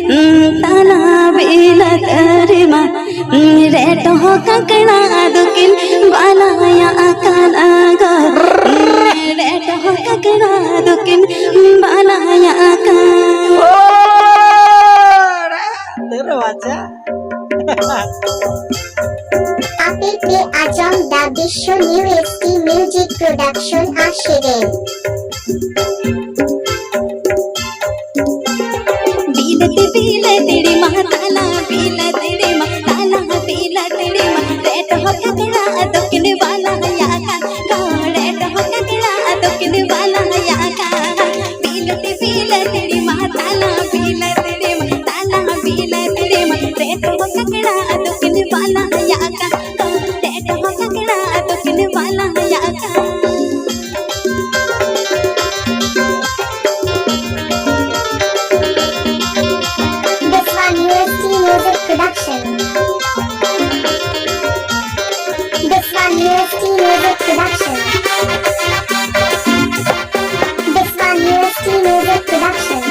ताला बेला तेरिमा रेटो ककड़ा दुकिन बालाया काला गो रेटो ककड़ा दुकिन बालाया का दरवाजा Apete Ajam Da Bisho New ST Music Production Ashirin बीला तेरी माँ ताला बीला तेरी माँ रेट हो ककड़ा दुकिन वाला या का रेट हो ककड़ा दुकिन वाला या का बीला तेरी माँ ताला बीला तेरी माँ रेट हो ककड़ा दुकिन वाला या का रेट हो ककड़ा दुकिन वाला या का This one UST Music Production This one UST Music Production This one UST Music Production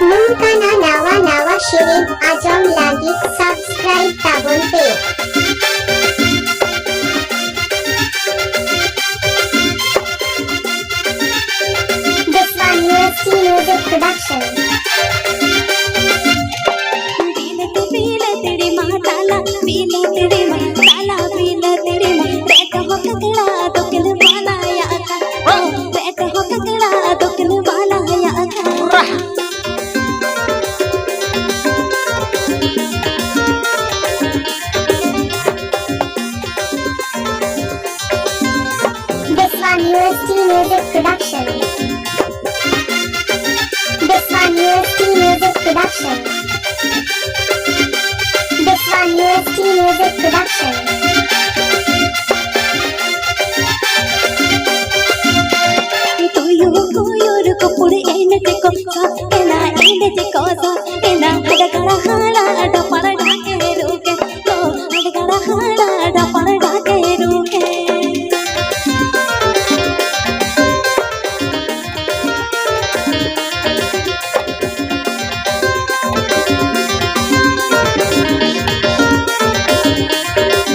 Mungkana nawa Shirin Ajam lagi subscribe tabun pe This one UST Music Production बीला तेरी माँ ताला बीला तेरी माँ रेट हो ककड़ा दुकिन वाला या का रेट हो ककड़ा दुकिन वाला या का This one UST Music Production This one UST Music Production This one UST Music Production कोपुड़ एनते कोसा एना एनते कोसा एना अडगड़ा हाड़ा डपड़ डाके रुके तो अडगड़ा हाड़ा डपड़ डाके रुके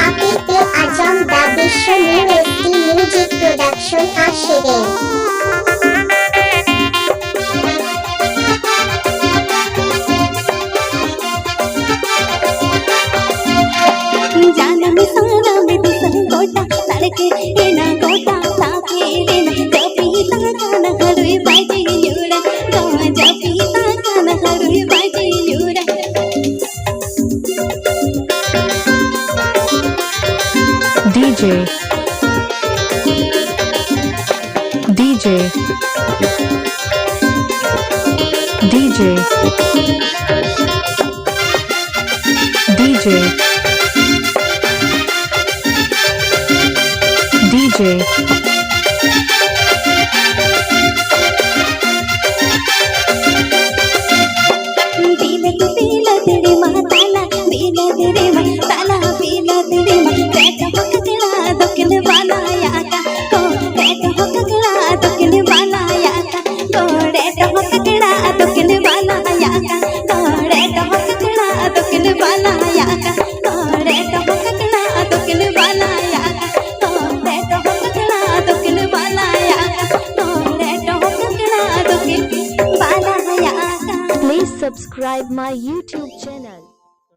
Apete Ajam Da Bisho New ST Music Production Ashirin के एना गोटा ताके लेना जपी ताकाना हरुई बाजी यूरा गावा जपी ताकाना हरुई बाजी यूरा DJ DJ DJ DJ DJ बीला तेरी माँ ताला बीला तेरी माँ बीला तेरी माँ रेट हो ककड़ा दुकिन वाला या का रेट हो ककड़ा दुकिन वाला या का रेट हो ककड़ा दुकिन वाला या का रेट हो ककड़ा दुकिन वाला या का रेट हो ककड़ा दुकिन वाला या का रेट हो subscribe my YouTube channel.